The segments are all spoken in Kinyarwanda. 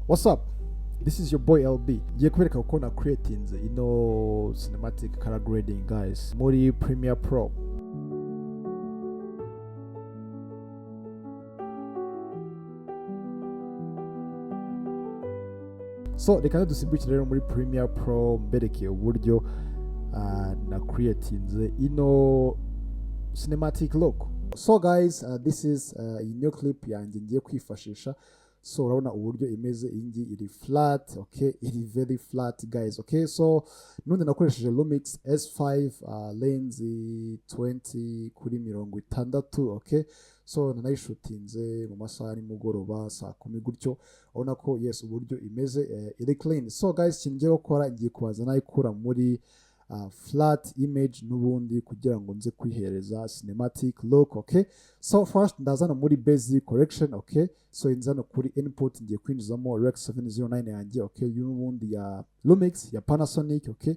What's up? This is your boy LB. Ngiye kubereka uko na creatinze cinematic color grading guys muri Premiere Pro. So reka dusimbukire rero muri Premiere Pro mbereke uburyo na creatinze cinematic look. So guys, this is new clip yanjye ngiye kwifashisha. So urabona uburyo imeze ingi iri flat, okay, iri very flat guys, okay. So none nakoresheje Lumix S5 lens 20 kuri 60, okay. So nanayishutinze mu masaha nimugoroba saa 10 gutyo, urabona ko yes uburyo imeze iri clean. So guys, ngiye gukora ngiye kubaza nayikura muri flat image nubundi kugira ngo nze kwihereza cinematic look, okay. So first ndazana muri basic correction, okay. So inzana kuri input ngiye kwinjizamo Rex 709 yanjye, okay, y'ubundi ya Lumix ya Panasonic, okay.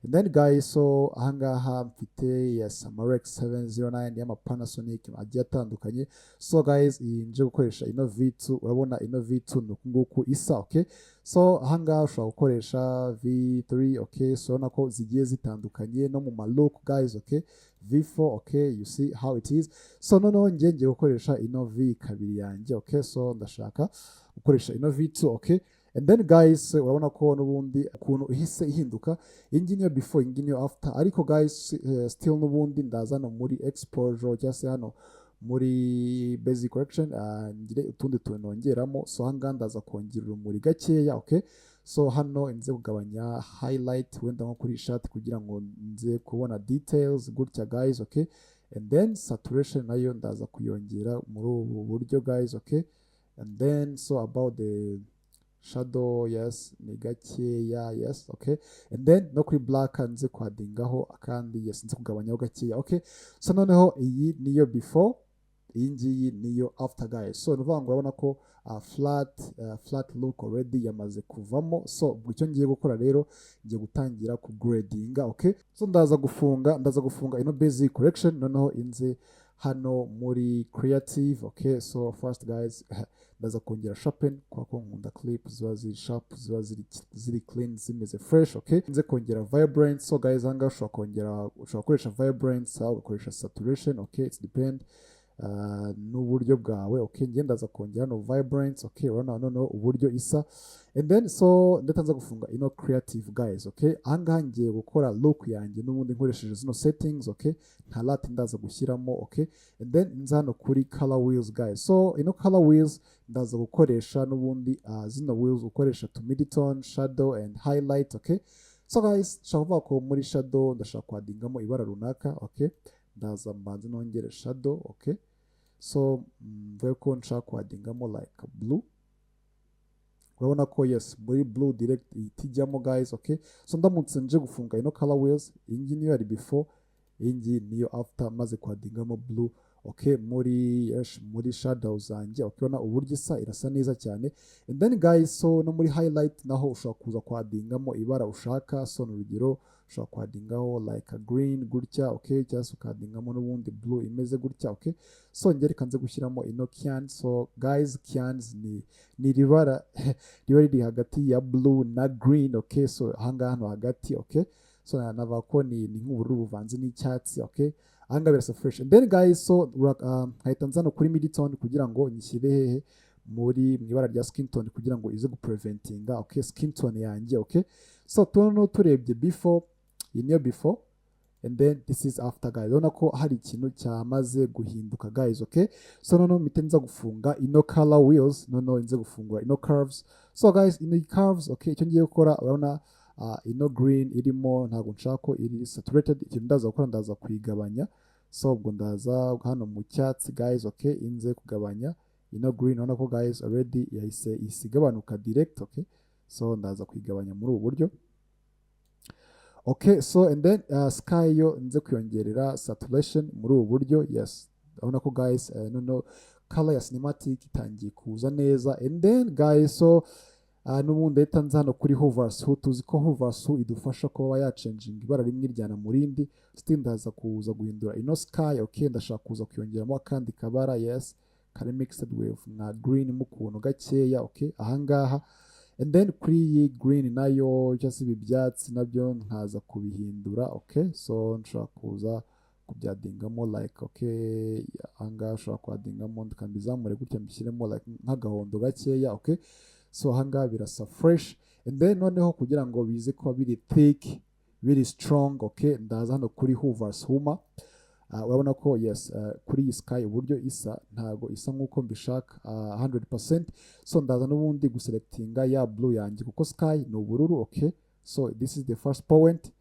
And then guys, so ahangaha mfite yes Rex 709 y'ama Panasonic agiye atandukanye. So guys, nje gukoresha ino V2, urabona ino V2 nukunguku isa, okay. So ahangaha ushobora gukoresha V3, okay. So nako zigiye zitandukanye no mu look guys, okay. V4, okay, you see how it is. So noneho ngiye gukoresha ino V2 yanjye, okay. So ndashaka gukoresha ino V2, okay. And then guys, urabona ko nubundi ukuntu ihise ihinduka, ingi niyo before ingi niyo after, ariko guys still nubundi ndazana muri exposure cyase hano muri basic correction ngire utundi tunongeramo. So hanga ndaza kongera urumuri gakeya, okay. So hano nze kugabanya highlight wenda nko kuri shot kugira ngo nze kubona details gutya guys, okay. And then saturation nayo ndaza kuyongera muri ubu buryo guys, okay. And then so about the shadow, yes, ni gakeya, yes, okay. And then no kuri black nze kwadingaho akandi, yes, nze kugabanyaho gakeya, okay. So noneho iyi niyo before, iyi ngiyi niyo after guys. So nuvuga ngo urabona ko flat look already yamaze kuvamo. So bwicyo ngiye gukora rero ngiye gutangira ku gradinga, okay. So ndaza gufunga ino basic correction, noneho inze hano muri creative, okay. So first guys ndaza kongera sharpen kwa ko nkunda clip ziba ziri sharp, ziba ziri clean, zimeze fresh, okay. Nze kongera vibrance. So guys hanga ushobora gukoresha vibrance au ugakoresha saturation, okay, it's depend n'uburyo bwawe, okay. Ngiye ndaza kongera no vibrance, okay. Urabona noneho uburyo isa. And then so ndatanza gufunga ino creative guys, okay. Ahangaha ngiye gukora look yanjye n'ubundi nkoresheje zino settings, okay. Nta light ndaza gushyiramo, okay. And then nzano kuri color wheels guys. So ino color wheels ndaza gukoresha n'ubundi zino wheels ukoresha to mid-tone, shadow and highlight, okay. So guys, shaka ko muri shadow ndashaka kwadingamo ibara runaka, okay. Ndaza mbanze nongere shadow, okay. So mvuye ko nshaka kwadingamo like blue, urabona ko yes muri blue direct itijyamo guys, okay. So ndamutse nje gufunga ino color wheels, ingi niyo ari before, ingi niyo after, maze kwadingamo blue, okay, muri shadow zanjye, okay. Urabona uburyo isa irasa neza cyane. And then guys, so no muri highlight naho ushobora kuza kwadingamo ibara ushaka. So urugero ushobora kwadingaho like a green gutya, okay, cyangwa ukadingamo n'ubundi blue imeze gutya, okay. So ngere kanze gushyiramo ino cyan. So guys, cyans ni ribara riri hagati ya blue na green, okay. So hanga hano hagati, okay. So nava ko ni nk'ubururu buvanze n'icyatsi, okay. Anga birasa fresh. And then guys, so hahita nzano kuri mid-tone kugira ngo nyishyire hehe muri ibara rya skin tone kugira ngo ize gupreventinga, okay, skin tone yanjye, okay. So turebye before, niyo before, and then this is after guys. Urabona ko hari ikintu cyamaze guhinduka guys, okay. So noneho mpite nza gufunga ino color wheels, noneho nze gufungura ino curves. So guys, ino curves, okay, icyo ngiye gukora urabona ino green irimo ntabwo nshaka ko iri saturated, ikintu ndaza gukora ndaza kuyigabanya. So ubwo ndaza hano mu cyatsi guys, okay, inze kugabanya ino green. Urabona ko guys already yahise isigabanuka direct, okay. So ndaza kuyigabanya muri ubu buryo, okay. So and then sky yo nze kuyongerera saturation muri ubu buryo, yes. Urabona ko guys no color ya cinematic itangiye kuza neza. And then guys, so n'ubundi leta nza hano kuri hoversu, tuzi ko hoversu idufasha kuba yachanginga ibara rimwe iryana mu rindi. Still ndaza kuza guhindura ino sky, okay. Ndashaka kuza kuyongeramo akandi kabara, yes, kari mixed with na green mu kuntu gakeya, okay. Ahangaha and then kuri iyi green nayo cyangwa se ibi byatsi nabyo nkaza kubihindura, okay, so nshobora kuza kubyadingamo like okay, ahangaha ushobora kuhadingamo ndikambizamure gutya mbishyiremo like nk'agahondo gakeya, okay, so ahangaha birasa fresh, and then noneho kugira ngo bize kuba biri thick biri strong, okay, ndaza hano kuri hoovers huma. Urabona ko yes, kuri iyi sky uburyo isa ntago isa nk'uko mbishaka 100%, so ndaza n'ubundi guselectinga ya blue yanjye kuko sky ni ubururu, okay, so this is the first point,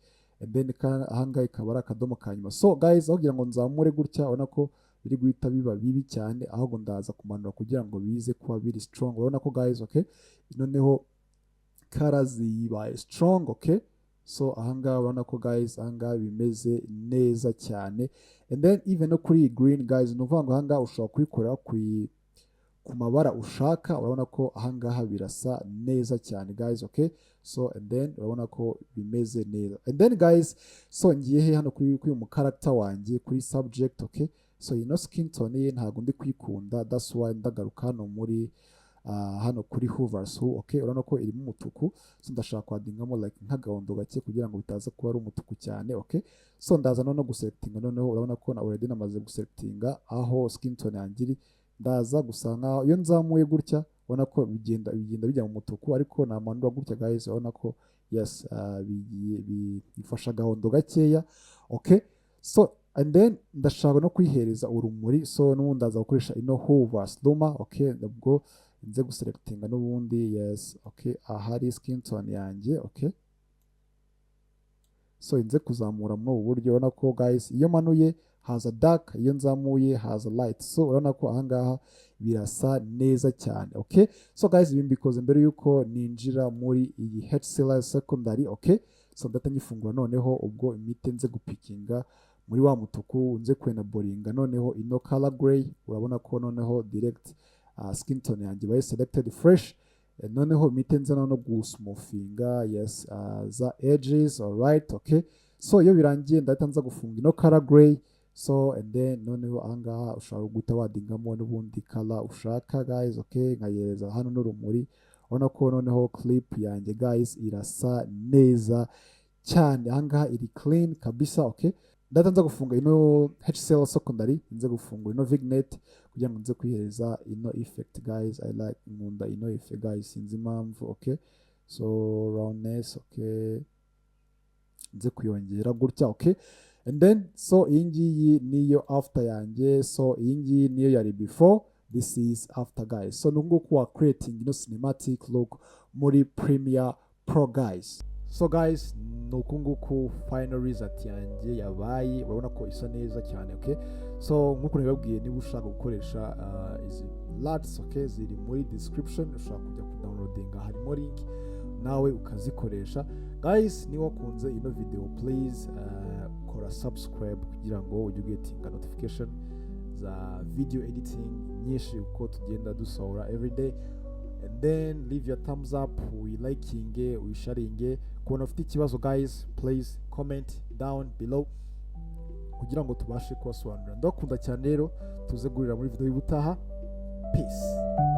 and then ahangaha ikaba ari akadomo ka nyuma. So guys, aho kugira ngo nzamure gutya urabona ko biri guhita biba bibi cyane, ahubwo ndaza kumanura kugira ngo bize kuba biri strong. Urabona ko guys, okay, noneho colors zibaye strong, okay, so ahangaha urabona ko guys ahangaha bimeze neza cyane, and then even no kuri green guys ni ukuvuga ngo ahangaha ushobora kubikora ku mabara ushaka. Urabona ko ahangaha birasa neza cyane guys, okay, so and then urabona ko bimeze neza, and then guys, so ngiye he hano kuri mu character wanjye kuri subject, okay, so ino skin tone ye ntago ndi kwikunda, that's why ndagaruka hano muri hano kuri hoovers, okay, urabona ko irimo umutuku, so ndashaka kwadingamo like nk'agahondo gake kugira ngo bitaza kuba ari umutuku cyane, okay, so ndaza no guselectinga, noneho urabona ko na already namaze guselectinga aho skin tone yanjye iri, ndaza gusa nkaho iyo nzamuye gutya ubona ko bigenda bijya mu mutuku, ariko namanura gutya guys urabona ko yes, bifasha agahondo gakeya, okay, so and then ndashaka no kwihereza urumuri, so n'ubundi ndaza gukoresha ino hoovers luma, okay, ubwo nze guselectinga n'ubundi yes, okay, ahari skin tone yanjye, okay, so nze kuzamura muri ubu buryo. Urabona ko guys iyo manuye haza dark, iyo nzamuye haza light, so urabona ko ahangaha birasa neza cyane, okay, so guys ibi mbikoze mbere yuko ninjira muri iyi HCL secondary, okay, so ndata nyifungura noneho ubwo imite nze gupikinga muri wa mutuku, nze kwenaboringa noneho ino color gray, urabona ko noneho direct skin tone yanjye bayi selected fresh, noneho imite nze no gusmoothinga yes, za edges, alright, okay, so iyo birangiye ndahita nza gufunga ino color gray, so and then noneho ahangaha ushobora guhita wadingamo n'ubundi color ushaka guys, okay, nkayereza hano n'urumuri. Urabona ko noneho clip yanjye guys irasa neza cyane, ahangaha iri clean kabisa, okay, ndahita nza gufunga ino HCL secondary, nze gufunga ino vignette kugira ngo nze kwihereza ino effect guys. I like nkunda ino effect guys, sinzi impamvu, okay, so roundness, okay, nze kuyongera gutya, okay, and then so iyi ngiyi niyo after yanjye, so iyi ngiyi niyo yari before, this is after guys. So nubwo kuwa creating ino cinematic look muri Premiere Pro guys. So guys nuko nguko final result yanjye yabaye, urabona ko isa neza cyane, okay, so nkuko nababwiye niba ushaka gukoresha izi LUTs, okay, ziri muri description, ushaka kujya kudownloadinga, harimo link nawe ukazikoresha guys. Niba wakunze ino video please kora subscribe kugira ngo ujye ugetinga notification za video editing nyinshi uko tugenda dusohora everyday, and then leave your thumbs up, uyilikinge, uyisharinge. Kubona ufite ikibazo guys please comment down below kugira ngo tubashe kubasobanurira. Ndakunda cyane rero, tuze gurira muri video y'ubutaha. Peace.